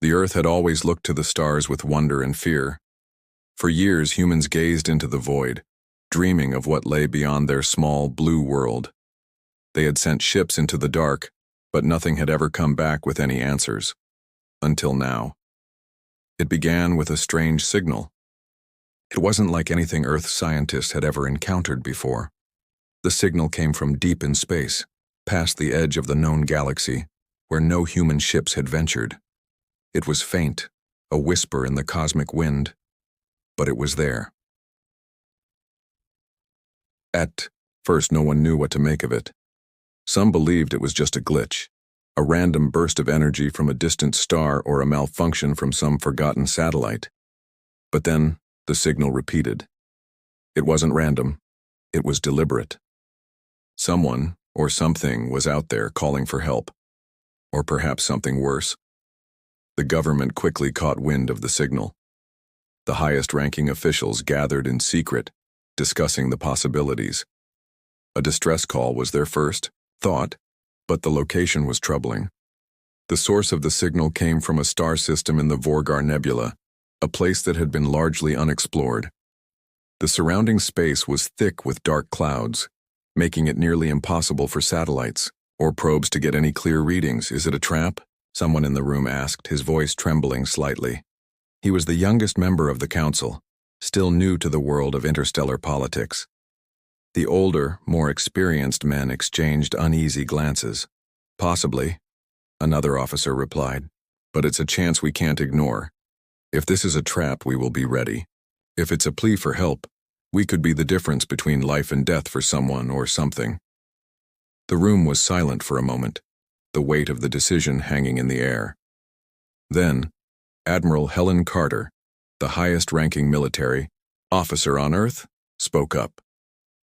The Earth had always looked to the stars with wonder and fear. For years, humans gazed into the void, dreaming of what lay beyond their small, blue world. They had sent ships into the dark, but nothing had ever come back with any answers. Until now. It began with a strange signal. It wasn't like anything Earth scientists had ever encountered before. The signal came from deep in space, past the edge of the known galaxy, where no human ships had ventured. It was faint, a whisper in the cosmic wind, but it was there. At first, no one knew what to make of it. Some believed it was just a glitch, a random burst of energy from a distant star or a malfunction from some forgotten satellite. But then, the signal repeated. It wasn't random, it was deliberate. Someone, or something, was out there calling for help. Or perhaps something worse. The government quickly caught wind of the signal. The highest-ranking officials gathered in secret, discussing the possibilities. A distress call was their first thought, but the location was troubling. The source of the signal came from a star system in the Vorgar Nebula, a place that had been largely unexplored. The surrounding space was thick with dark clouds, making it nearly impossible for satellites or probes to get any clear readings. Is it a trap? Someone in the room asked, his voice trembling slightly. He was the youngest member of the council, still new to the world of interstellar politics. The older, more experienced men exchanged uneasy glances. Possibly, another officer replied, but it's a chance we can't ignore. If this is a trap, we will be ready. If it's a plea for help, we could be the difference between life and death for someone or something. The room was silent for a moment, the weight of the decision hanging in the air. Then, Admiral Helen Carter, the highest-ranking military officer on Earth, spoke up.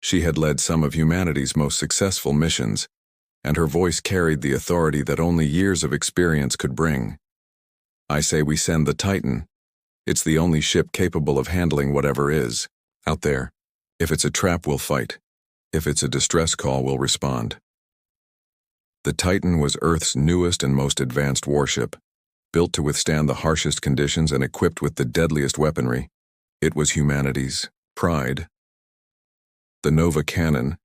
She had led some of humanity's most successful missions, and her voice carried the authority that only years of experience could bring. I say we send the Titan. It's the only ship capable of handling whatever is out there. If it's a trap, we'll fight. If it's a distress call, we'll respond. The Titan was Earth's newest and most advanced warship, built to withstand the harshest conditions and equipped with the deadliest weaponry. It was humanity's pride. The Nova cannon,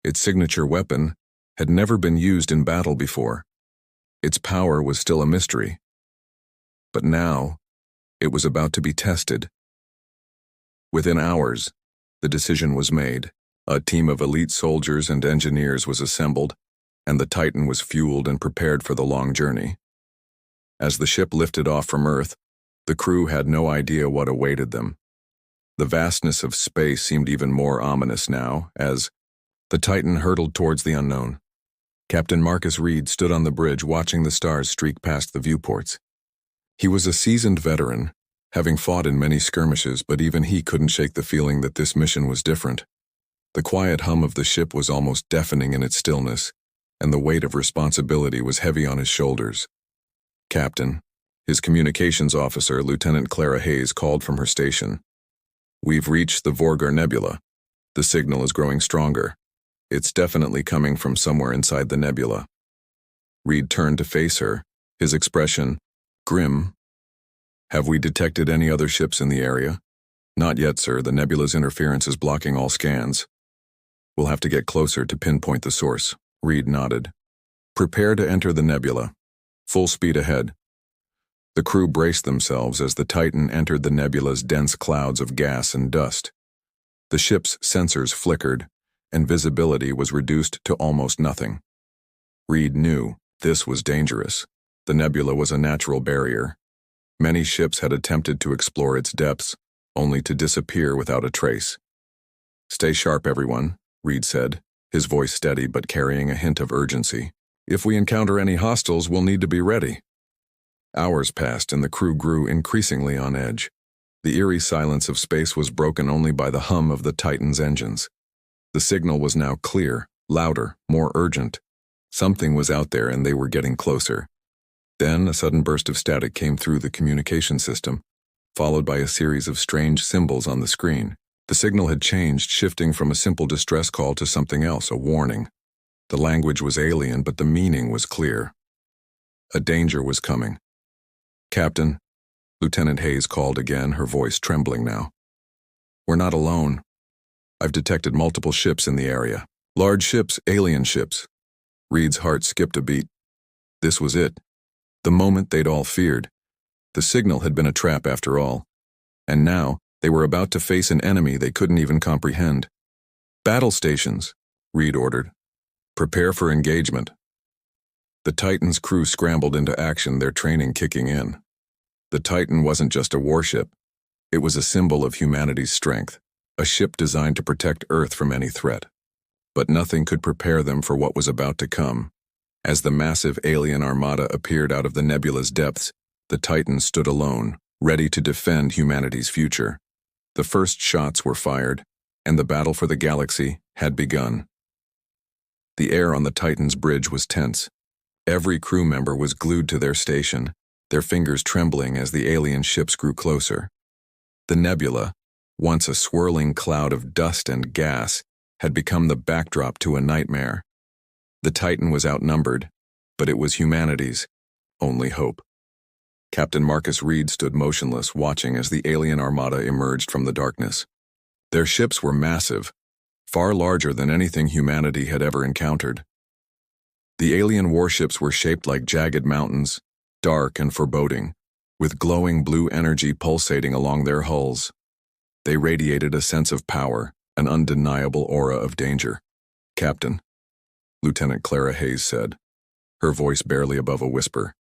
its signature weapon, had never been used in battle before. Its power was still a mystery. But now, it was about to be tested. Within hours, the decision was made. A team of elite soldiers and engineers was assembled, and the Titan was fueled and prepared for the long journey. As the ship lifted off from Earth, the crew had no idea what awaited them. The vastness of space seemed even more ominous now, as the Titan hurtled towards the unknown. Captain Marcus Reed stood on the bridge watching the stars streak past the viewports. He was a seasoned veteran, having fought in many skirmishes, but even he couldn't shake the feeling that this mission was different. The quiet hum of the ship was almost deafening in its stillness, and the weight of responsibility was heavy on his shoulders. Captain, his communications officer, Lieutenant Clara Hayes, called from her station. We've reached the Vorgar Nebula. The signal is growing stronger. It's definitely coming from somewhere inside the nebula. Reed turned to face her, his expression grim. Have we detected any other ships in the area? Not yet, sir. The nebula's interference is blocking all scans. We'll have to get closer to pinpoint the source. Reed nodded. Prepare to enter the nebula. Full speed ahead. The crew braced themselves as the Titan entered the nebula's dense clouds of gas and dust. The ship's sensors flickered, and visibility was reduced to almost nothing. Reed knew this was dangerous. The nebula was a natural barrier. Many ships had attempted to explore its depths, only to disappear without a trace. Stay sharp, everyone, Reed said, his voice steady but carrying a hint of urgency. If we encounter any hostiles, we'll need to be ready. Hours passed and the crew grew increasingly on edge. The eerie silence of space was broken only by the hum of the Titan's engines. The signal was now clear, louder, more urgent. Something was out there and they were getting closer. Then a sudden burst of static came through the communication system, followed by a series of strange symbols on the screen. The signal had changed, shifting from a simple distress call to something else, a warning. The language was alien, but the meaning was clear. A danger was coming. Captain, Lieutenant Hayes called again, her voice trembling now. We're not alone. I've detected multiple ships in the area. Large ships, alien ships. Reed's heart skipped a beat. This was it. The moment they'd all feared. The signal had been a trap after all. And now, they were about to face an enemy they couldn't even comprehend. Battle stations, Reed ordered. Prepare for engagement. The Titan's crew scrambled into action, their training kicking in. The Titan wasn't just a warship. It was a symbol of humanity's strength, a ship designed to protect Earth from any threat. But nothing could prepare them for what was about to come. As the massive alien armada appeared out of the nebula's depths, the Titan stood alone, ready to defend humanity's future. The first shots were fired, and the battle for the galaxy had begun. The air on the Titan's bridge was tense. Every crew member was glued to their station, their fingers trembling as the alien ships grew closer. The nebula, once a swirling cloud of dust and gas, had become the backdrop to a nightmare. The Titan was outnumbered, but it was humanity's only hope. Captain Marcus Reed stood motionless, watching as the alien armada emerged from the darkness. Their ships were massive, far larger than anything humanity had ever encountered. The alien warships were shaped like jagged mountains, dark and foreboding, with glowing blue energy pulsating along their hulls. They radiated a sense of power, an undeniable aura of danger. Captain, Lieutenant Clara Hayes said, her voice barely above a whisper.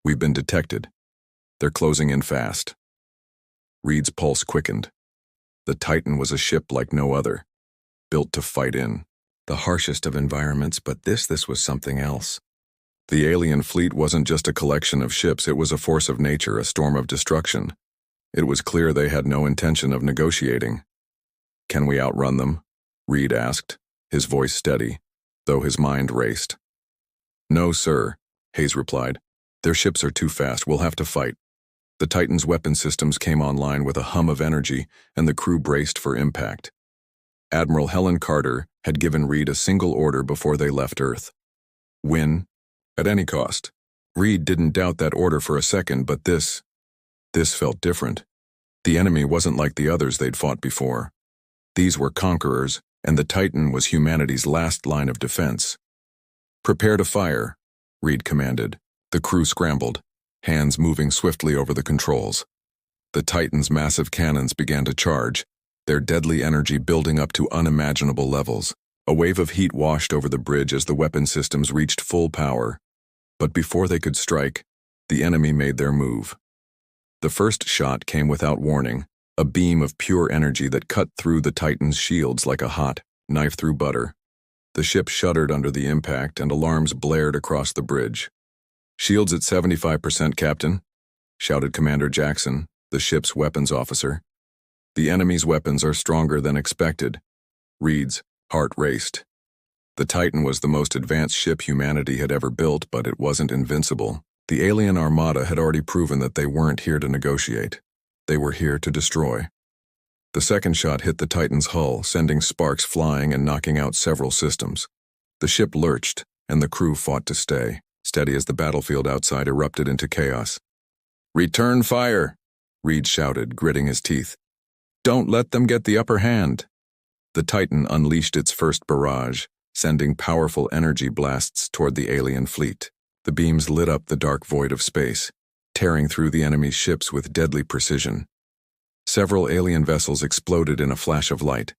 We've been detected. They're closing in fast. Reed's pulse quickened. The Titan was a ship like no other, built to fight in the harshest of environments, but this was something else. The alien fleet wasn't just a collection of ships, it was a force of nature, a storm of destruction. It was clear they had no intention of negotiating. Can we outrun them? Reed asked, his voice steady, though his mind raced. No, sir, Hayes replied. Their ships are too fast, we'll have to fight. The Titan's weapon systems came online with a hum of energy, and the crew braced for impact. Admiral Helen Carter had given Reed a single order before they left Earth. Win, at any cost. Reed didn't doubt that order for a second, but this felt different. The enemy wasn't like the others they'd fought before. These were conquerors, and the Titan was humanity's last line of defense. Prepare to fire, Reed commanded. The crew scrambled, hands moving swiftly over the controls. The Titan's massive cannons began to charge, their deadly energy building up to unimaginable levels. A wave of heat washed over the bridge as the weapon systems reached full power. But before they could strike, the enemy made their move. The first shot came without warning, a beam of pure energy that cut through the Titan's shields like a hot knife through butter. The ship shuddered under the impact, and alarms blared across the bridge. Shields at 75%, Captain, shouted Commander Jackson, the ship's weapons officer. The enemy's weapons are stronger than expected. Reed's heart raced. The Titan was the most advanced ship humanity had ever built, but it wasn't invincible. The alien armada had already proven that they weren't here to negotiate. They were here to destroy. The second shot hit the Titan's hull, sending sparks flying and knocking out several systems. The ship lurched, and the crew fought to stay, steady as the battlefield outside erupted into chaos. Return fire, Reed shouted, gritting his teeth. Don't let them get the upper hand. The Titan unleashed its first barrage, sending powerful energy blasts toward the alien fleet. The beams lit up the dark void of space, tearing through the enemy's ships with deadly precision. Several alien vessels exploded in a flash of light,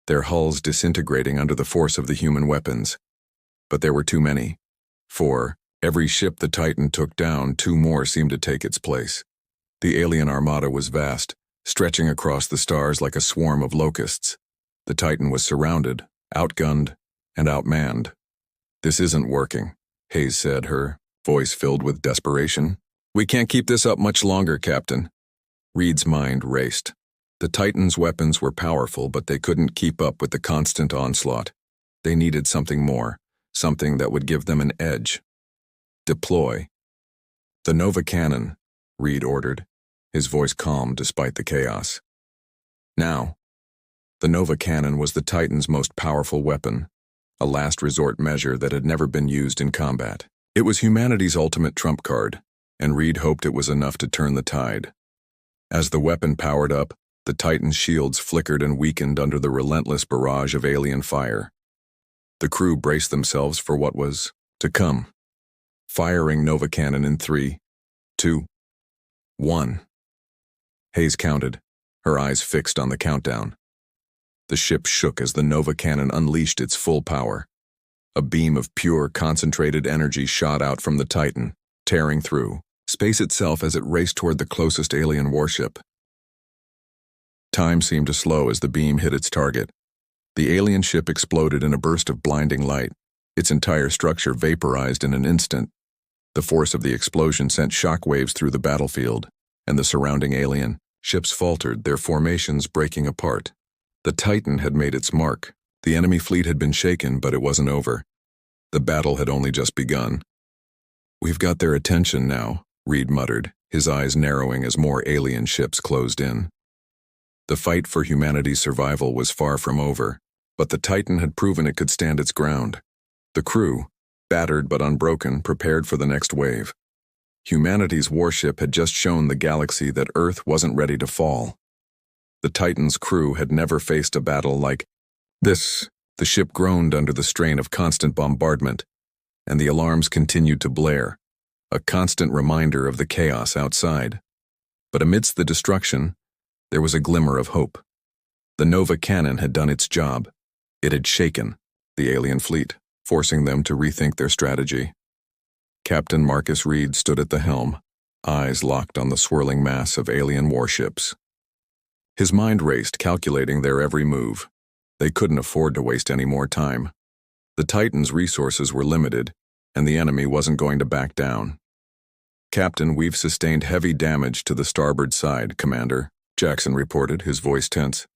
their hulls disintegrating under the force of the human weapons. But there were too many. For every ship the Titan took down, two more seemed to take its place. The alien armada was vast, stretching across the stars like a swarm of locusts. The Titan was surrounded, outgunned, and outmanned. This isn't working, Hayes said, her voice filled with desperation. We can't keep this up much longer, Captain. Reed's mind raced. The Titan's weapons were powerful, but they couldn't keep up with the constant onslaught. They needed something more, something that would give them an edge. Deploy. The Nova Cannon, Reed ordered, his voice calm despite the chaos. Now. The Nova Cannon was the Titan's most powerful weapon, a last resort measure that had never been used in combat. It was humanity's ultimate trump card, and Reed hoped it was enough to turn the tide. As the weapon powered up, the Titan's shields flickered and weakened under the relentless barrage of alien fire. The crew braced themselves for what was to come. Firing Nova Cannon in 3, 2, 1. Hayes counted, her eyes fixed on the countdown. The ship shook as the Nova Cannon unleashed its full power. A beam of pure, concentrated energy shot out from the Titan, tearing through space itself as it raced toward the closest alien warship. Time seemed to slow as the beam hit its target. The alien ship exploded in a burst of blinding light. Its entire structure vaporized in an instant. The force of the explosion sent shockwaves through the battlefield, and the surrounding alien ships faltered, their formations breaking apart. The Titan had made its mark. The enemy fleet had been shaken, but it wasn't over. The battle had only just begun. "We've got their attention now," Reed muttered, his eyes narrowing as more alien ships closed in. The fight for humanity's survival was far from over, but the Titan had proven it could stand its ground. The crew, battered but unbroken, prepared for the next wave. Humanity's warship had just shown the galaxy that Earth wasn't ready to fall. The Titan's crew had never faced a battle like this. The ship groaned under the strain of constant bombardment, and the alarms continued to blare, a constant reminder of the chaos outside. But amidst the destruction, there was a glimmer of hope. The Nova Cannon had done its job. It had shaken the alien fleet, forcing them to rethink their strategy. Captain Marcus Reed stood at the helm, eyes locked on the swirling mass of alien warships. His mind raced, calculating their every move. They couldn't afford to waste any more time. The Titan's resources were limited, and the enemy wasn't going to back down. "Captain, we've sustained heavy damage to the starboard side, Commander," Jackson reported, his voice tense.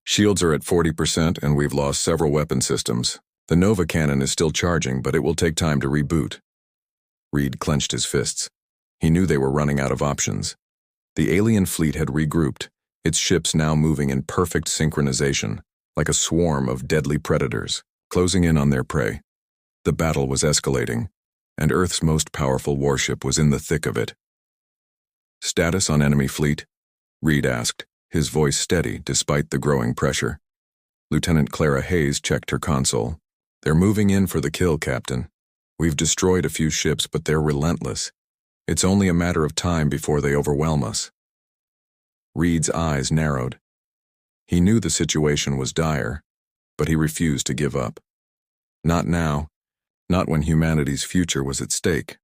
"Shields are at 40%, and we've lost several weapon systems. The Nova Cannon is still charging, but it will take time to reboot." Reed clenched his fists. He knew they were running out of options. The alien fleet had regrouped, its ships now moving in perfect synchronization, like a swarm of deadly predators, closing in on their prey. The battle was escalating, and Earth's most powerful warship was in the thick of it. "Status on enemy fleet?" Reed asked, his voice steady despite the growing pressure. Lieutenant Clara Hayes checked her console. "They're moving in for the kill, Captain. We've destroyed a few ships, but they're relentless. It's only a matter of time before they overwhelm us." Reed's eyes narrowed. He knew the situation was dire, but he refused to give up. Not now, not when humanity's future was at stake.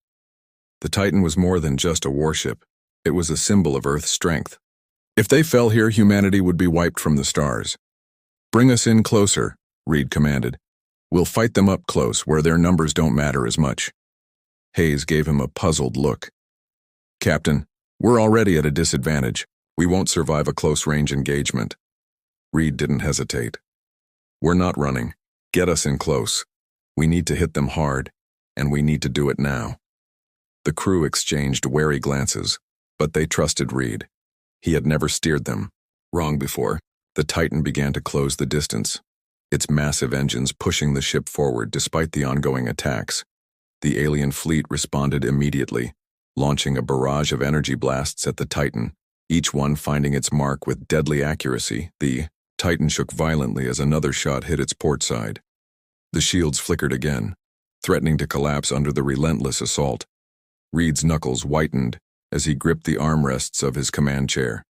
The Titan was more than just a warship. It was a symbol of Earth's strength. If they fell here, humanity would be wiped from the stars. "Bring us in closer," Reed commanded. "We'll fight them up close, where their numbers don't matter as much." Hayes gave him a puzzled look. "Captain, we're already at a disadvantage. We won't survive a close-range engagement." Reed didn't hesitate. "We're not running. Get us in close. We need to hit them hard, and we need to do it now." The crew exchanged wary glances, but they trusted Reed. He had never steered them wrong before. The Titan began to close the distance, its massive engines pushing the ship forward despite the ongoing attacks. The alien fleet responded immediately, launching a barrage of energy blasts at the Titan, each one finding its mark with deadly accuracy. The Titan shook violently as another shot hit its port side. The shields flickered again, threatening to collapse under the relentless assault. Reed's knuckles whitened as he gripped the armrests of his command chair.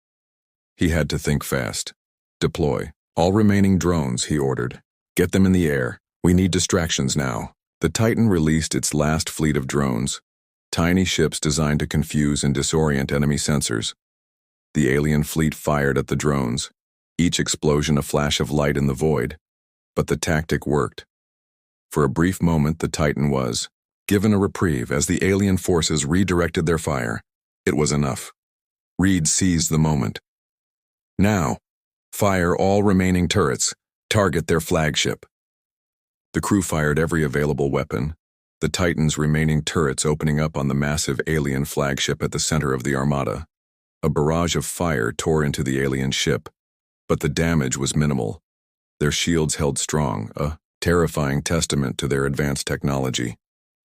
He had to think fast. "Deploy all remaining drones," he ordered. "Get them in the air. We need distractions now." The Titan released its last fleet of drones, tiny ships designed to confuse and disorient enemy sensors. The alien fleet fired at the drones, each explosion a flash of light in the void, but the tactic worked. For a brief moment, the Titan was given a reprieve as the alien forces redirected their fire. It was enough. Reed seized the moment. "Now, fire all remaining turrets. Target their flagship." The crew fired every available weapon, the Titan's remaining turrets opening up on the massive alien flagship at the center of the Armada. A barrage of fire tore into the alien ship, but the damage was minimal. Their shields held strong, a terrifying testament to their advanced technology.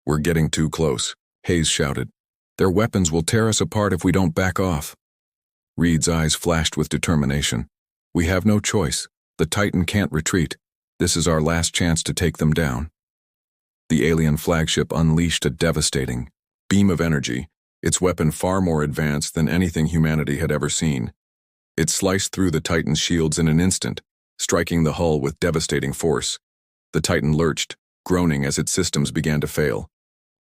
"We're getting too close," Hayes shouted. Their weapons will tear us apart if we don't back off. Reed's eyes flashed with determination. We have no choice. The Titan can't retreat. This is our last chance to take them down. The alien flagship unleashed a devastating beam of energy, its weapon far more advanced than anything humanity had ever seen. It sliced through the Titan's shields in an instant, striking the hull with devastating force. The Titan lurched, groaning as its systems began to fail.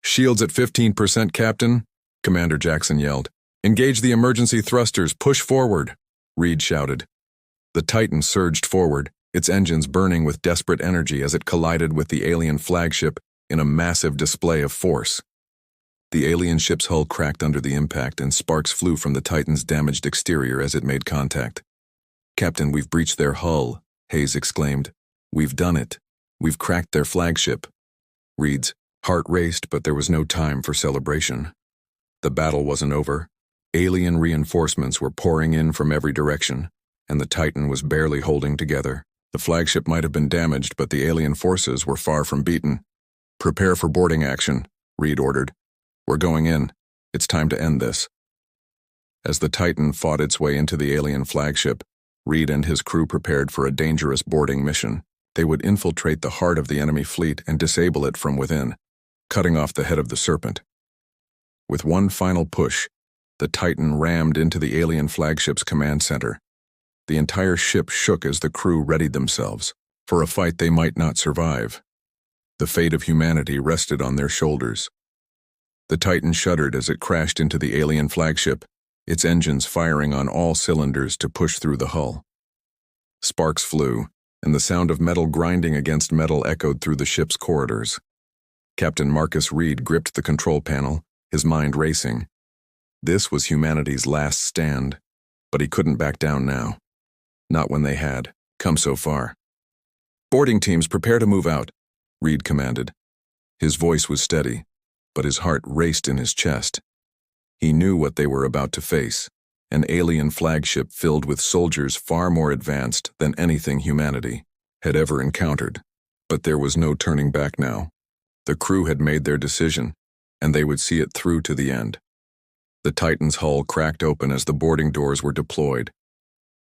"Shields at 15%, Captain," Commander Jackson yelled. "Engage the emergency thrusters, push forward," Reed shouted. The Titan surged forward, its engines burning with desperate energy as it collided with the alien flagship in a massive display of force. The alien ship's hull cracked under the impact and sparks flew from the Titan's damaged exterior as it made contact. "Captain, we've breached their hull," Hayes exclaimed. "We've done it. We've cracked their flagship." Reed's heart raced, but there was no time for celebration. The battle wasn't over. Alien reinforcements were pouring in from every direction, and the Titan was barely holding together. The flagship might have been damaged, but the alien forces were far from beaten. "Prepare for boarding action," Reed ordered. "We're going in. It's time to end this." As the Titan fought its way into the alien flagship, Reed and his crew prepared for a dangerous boarding mission. They would infiltrate the heart of the enemy fleet and disable it from within, cutting off the head of the serpent. With one final push, the Titan rammed into the alien flagship's command center. The entire ship shook as the crew readied themselves for a fight they might not survive. The fate of humanity rested on their shoulders. The Titan shuddered as it crashed into the alien flagship, its engines firing on all cylinders to push through the hull. Sparks flew, and the sound of metal grinding against metal echoed through the ship's corridors. Captain Marcus Reed gripped the control panel, his mind racing. This was humanity's last stand, but he couldn't back down now. Not when they had come so far. "Boarding teams, prepare to move out," Reed commanded. His voice was steady, but his heart raced in his chest. He knew what they were about to face, an alien flagship filled with soldiers far more advanced than anything humanity had ever encountered. But there was no turning back now. The crew had made their decision, and they would see it through to the end. The Titan's hull cracked open as the boarding doors were deployed.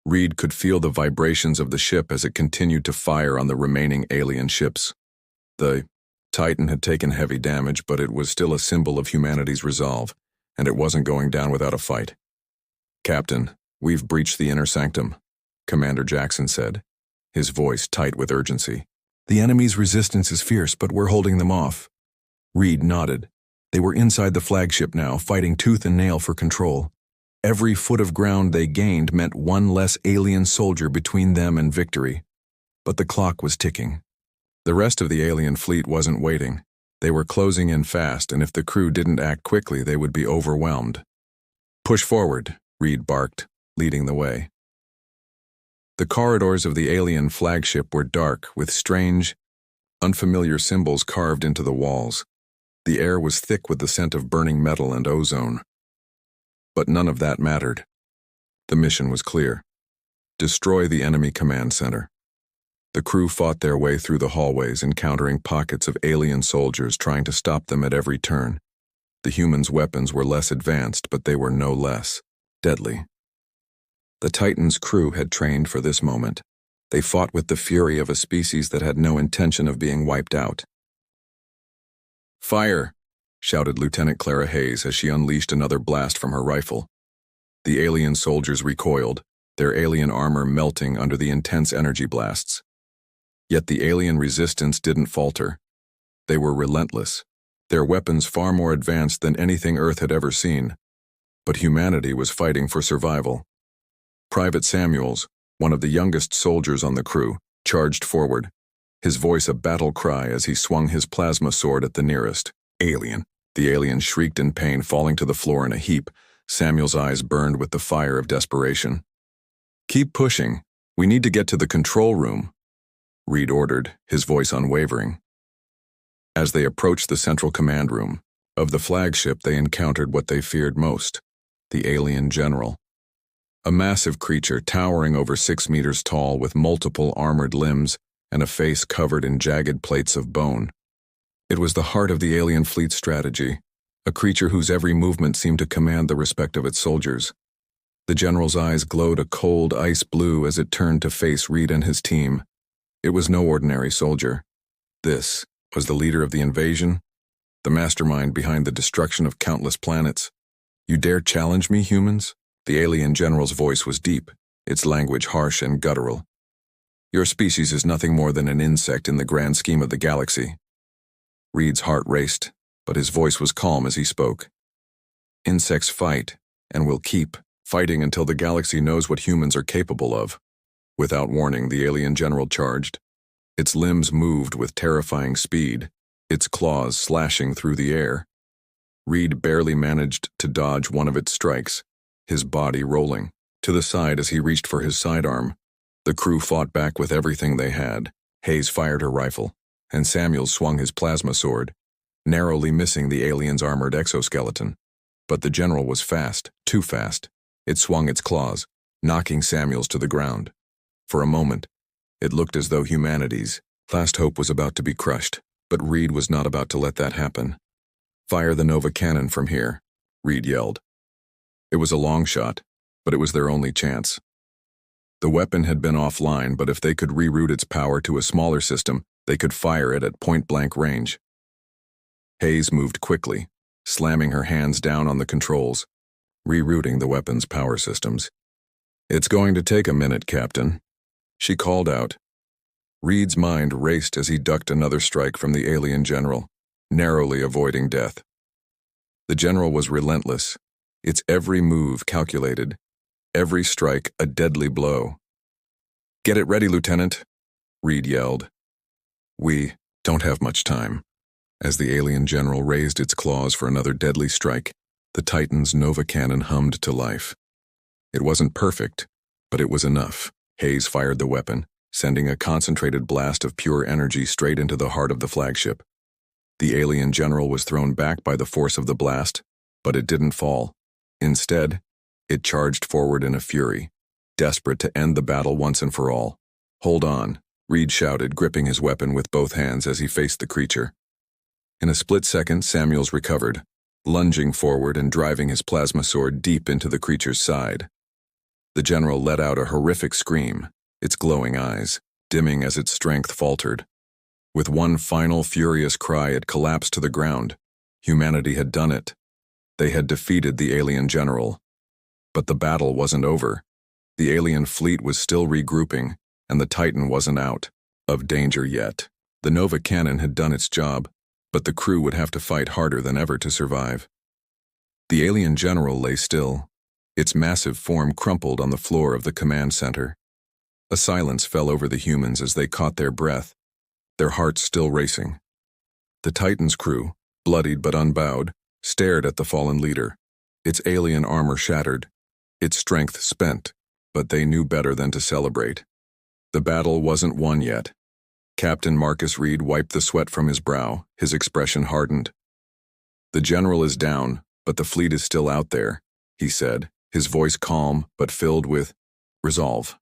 Reed could feel the vibrations of the ship as it continued to fire on the remaining alien ships. The Titan had taken heavy damage, but it was still a symbol of humanity's resolve, and it wasn't going down without a fight. "Captain, we've breached the inner sanctum," Commander Jackson said, his voice tight with urgency. "The enemy's resistance is fierce, but we're holding them off." Reed nodded. They were inside the flagship now, fighting tooth and nail for control. Every foot of ground they gained meant one less alien soldier between them and victory. But the clock was ticking. The rest of the alien fleet wasn't waiting. They were closing in fast, and if the crew didn't act quickly, they would be overwhelmed. "Push forward," Reed barked, leading the way. The corridors of the alien flagship were dark, with strange, unfamiliar symbols carved into the walls. The air was thick with the scent of burning metal and ozone. But none of that mattered. The mission was clear. Destroy the enemy command center. The crew fought their way through the hallways, encountering pockets of alien soldiers trying to stop them at every turn. The humans' weapons were less advanced, but they were no less deadly. The Titan's crew had trained for this moment. They fought with the fury of a species that had no intention of being wiped out. "Fire!" shouted Lieutenant Clara Hayes as she unleashed another blast from her rifle. The alien soldiers recoiled, their alien armor melting under the intense energy blasts. Yet the alien resistance didn't falter. They were relentless, their weapons far more advanced than anything Earth had ever seen. But humanity was fighting for survival. Private Samuels, one of the youngest soldiers on the crew, charged forward, his voice a battle cry as he swung his plasma sword at the nearest alien. The alien shrieked in pain, falling to the floor in a heap. Samuel's eyes burned with the fire of desperation. "Keep pushing. We need to get to the control room," Reed ordered, his voice unwavering. As they approached the central command room of the flagship, they encountered what they feared most, the alien general. A massive creature towering over 6 meters tall with multiple armored limbs and a face covered in jagged plates of bone. It was the heart of the alien fleet's strategy, a creature whose every movement seemed to command the respect of its soldiers. The general's eyes glowed a cold ice blue as it turned to face Reed and his team. It was no ordinary soldier. This was the leader of the invasion, the mastermind behind the destruction of countless planets. "You dare challenge me, humans?" The alien general's voice was deep, its language harsh and guttural. "Your species is nothing more than an insect in the grand scheme of the galaxy." Reed's heart raced, but his voice was calm as he spoke. "Insects fight, and will keep fighting until the galaxy knows what humans are capable of." Without warning, the alien general charged. Its limbs moved with terrifying speed, its claws slashing through the air. Reed barely managed to dodge one of its strikes, his body rolling to the side as he reached for his sidearm. The crew fought back with everything they had. Hayes fired her rifle, and Samuels swung his plasma sword, narrowly missing the alien's armored exoskeleton. But the general was fast, too fast. It swung its claws, knocking Samuels to the ground. For a moment, it looked as though humanity's last hope was about to be crushed, but Reed was not about to let that happen. "Fire the Nova cannon from here," Reed yelled. It was a long shot, but it was their only chance. The weapon had been offline, but if they could reroute its power to a smaller system, they could fire it at point-blank range. Hayes moved quickly, slamming her hands down on the controls, rerouting the weapon's power systems. "It's going to take a minute, Captain," she called out. Reed's mind raced as he ducked another strike from the alien general, narrowly avoiding death. The general was relentless, its every move calculated, every strike a deadly blow. "Get it ready, Lieutenant," Reed yelled. "We don't have much time." As the alien general raised its claws for another deadly strike, the Titan's Nova cannon hummed to life. It wasn't perfect, but it was enough. Hayes fired the weapon, sending a concentrated blast of pure energy straight into the heart of the flagship. The alien general was thrown back by the force of the blast, but it didn't fall. Instead, it charged forward in a fury, desperate to end the battle once and for all. "Hold on," Reed shouted, gripping his weapon with both hands as he faced the creature. In a split second, Samuels recovered, lunging forward and driving his plasma sword deep into the creature's side. The general let out a horrific scream, its glowing eyes dimming as its strength faltered. With one final furious cry, it collapsed to the ground. Humanity had done it. They had defeated the alien general. But the battle wasn't over. The alien fleet was still regrouping, and the Titan wasn't out of danger yet. The Nova cannon had done its job, but the crew would have to fight harder than ever to survive. The alien general lay still, its massive form crumpled on the floor of the command center. A silence fell over the humans as they caught their breath, their hearts still racing. The Titan's crew, bloodied but unbowed, stared at the fallen leader, its alien armor shattered, its strength spent, but they knew better than to celebrate. The battle wasn't won yet. Captain Marcus Reed wiped the sweat from his brow, his expression hardened. "The general is down, but the fleet is still out there," he said, his voice calm but filled with resolve.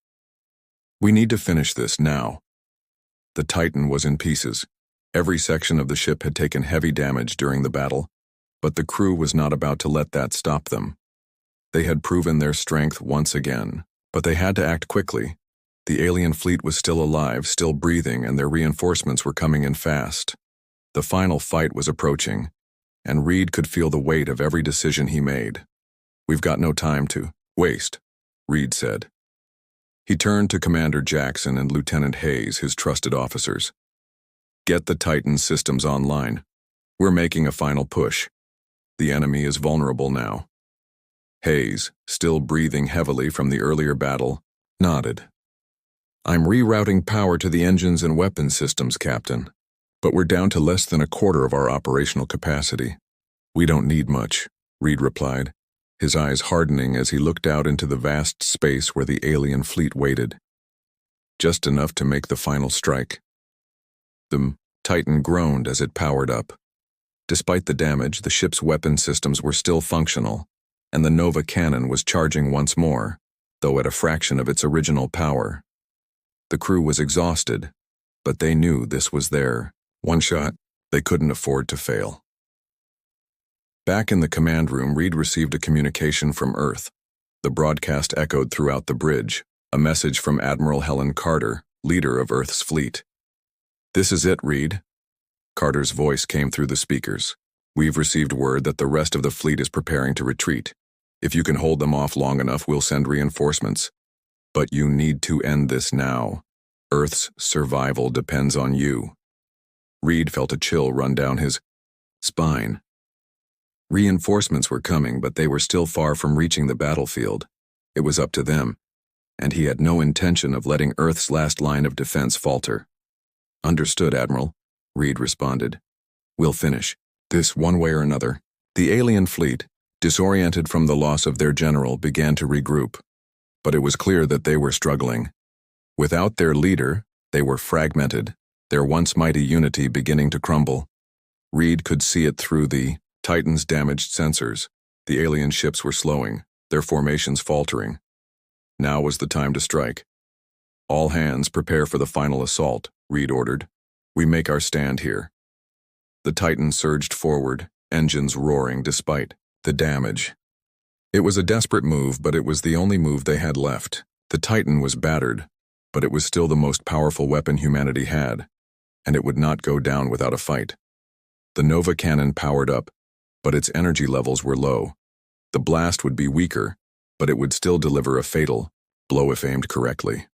"We need to finish this now." The Titan was in pieces. Every section of the ship had taken heavy damage during the battle, but the crew was not about to let that stop them. They had proven their strength once again, but they had to act quickly. The alien fleet was still alive, still breathing, and their reinforcements were coming in fast. The final fight was approaching, and Reed could feel the weight of every decision he made. "We've got no time to waste," Reed said. He turned to Commander Jackson and Lieutenant Hayes, his trusted officers. "Get the Titan systems online. We're making a final push. The enemy is vulnerable now." Hayes, still breathing heavily from the earlier battle, nodded. "I'm rerouting power to the engines and weapons systems, Captain, but we're down to less than a quarter of our operational capacity." "We don't need much," Reed replied, his eyes hardening as he looked out into the vast space where the alien fleet waited. "Just enough to make the final strike." The Titan groaned as it powered up. Despite the damage, the ship's weapon systems were still functional, and the Nova cannon was charging once more, though at a fraction of its original power. The crew was exhausted, but they knew this was their one shot. They couldn't afford to fail. Back in the command room, Reed received a communication from Earth. The broadcast echoed throughout the bridge, a message from Admiral Helen Carter, leader of Earth's fleet. "This is it, Reed." Carter's voice came through the speakers. "We've received word that the rest of the fleet is preparing to retreat. If you can hold them off long enough, we'll send reinforcements. But you need to end this now. Earth's survival depends on you." Reed felt a chill run down his spine. Reinforcements were coming, but they were still far from reaching the battlefield. It was up to them, and he had no intention of letting Earth's last line of defense falter. "Understood, Admiral," Reed responded. "We'll finish this one way or another." The alien fleet, disoriented from the loss of their general, began to regroup, but it was clear that they were struggling. Without their leader, they were fragmented, their once mighty unity beginning to crumble. Reed could see it through the Titan's damaged sensors. The alien ships were slowing, their formations faltering. Now was the time to strike. "All hands prepare for the final assault," Reed ordered. "We make our stand here." The Titan surged forward, engines roaring despite the damage. It was a desperate move, but it was the only move they had left. The Titan was battered, but it was still the most powerful weapon humanity had, and it would not go down without a fight. The Nova cannon powered up, but its energy levels were low. The blast would be weaker, but it would still deliver a fatal blow if aimed correctly.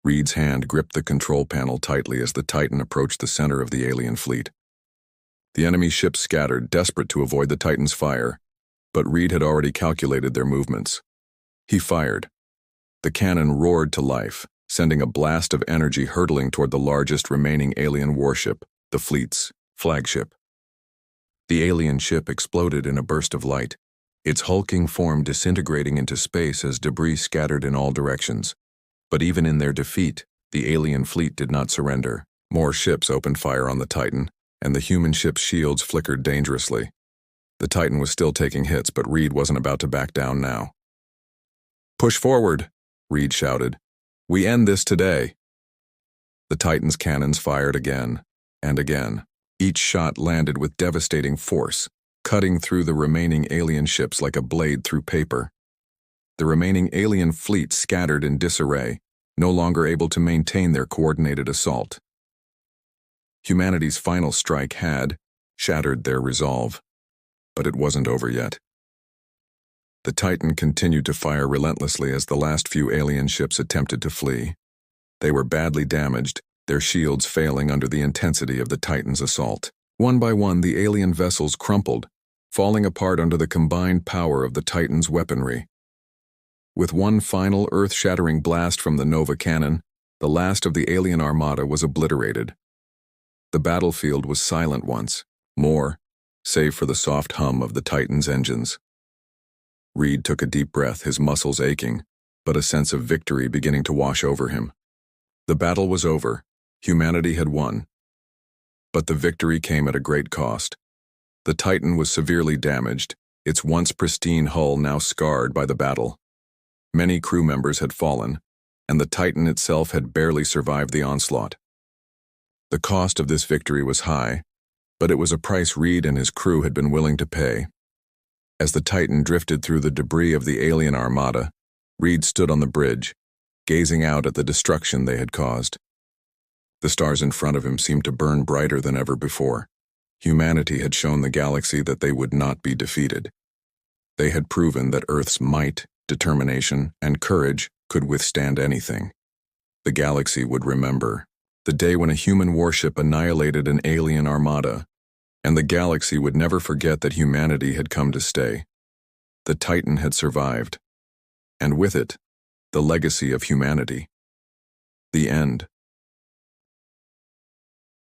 Reed's hand gripped the control panel tightly as the Titan approached the center of the alien fleet. The enemy ships scattered, desperate to avoid the Titan's fire, but Reed had already calculated their movements. He fired. The cannon roared to life, sending a blast of energy hurtling toward the largest remaining alien warship, the fleet's flagship. The alien ship exploded in a burst of light, its hulking form disintegrating into space as debris scattered in all directions. But even in their defeat, the alien fleet did not surrender. More ships opened fire on the Titan, and the human ship's shields flickered dangerously. The Titan was still taking hits, but Reed wasn't about to back down now. "Push forward," Reed shouted. "We end this today." The Titan's cannons fired again and again. Each shot landed with devastating force, cutting through the remaining alien ships like a blade through paper. The remaining alien fleet scattered in disarray, no longer able to maintain their coordinated assault. Humanity's final strike had shattered their resolve, but it wasn't over yet. The Titan continued to fire relentlessly as the last few alien ships attempted to flee. They were badly damaged, their shields failing under the intensity of the Titan's assault. One by one, the alien vessels crumpled, falling apart under the combined power of the Titan's weaponry. With one final earth-shattering blast from the Nova cannon, the last of the alien armada was obliterated. The battlefield was silent once more, save for the soft hum of the Titan's engines. Reed took a deep breath, his muscles aching, but a sense of victory beginning to wash over him. The battle was over. Humanity had won. But the victory came at a great cost. The Titan was severely damaged, its once pristine hull now scarred by the battle. Many crew members had fallen, and the Titan itself had barely survived the onslaught. The cost of this victory was high, but it was a price Reed and his crew had been willing to pay. As the Titan drifted through the debris of the alien armada, Reed stood on the bridge, gazing out at the destruction they had caused. The stars in front of him seemed to burn brighter than ever before. Humanity had shown the galaxy that they would not be defeated. They had proven that Earth's might, determination, and courage could withstand anything. The galaxy would remember the day when a human warship annihilated an alien armada, and the galaxy would never forget that humanity had come to stay. The Titan had survived, and with it, the legacy of humanity. The end.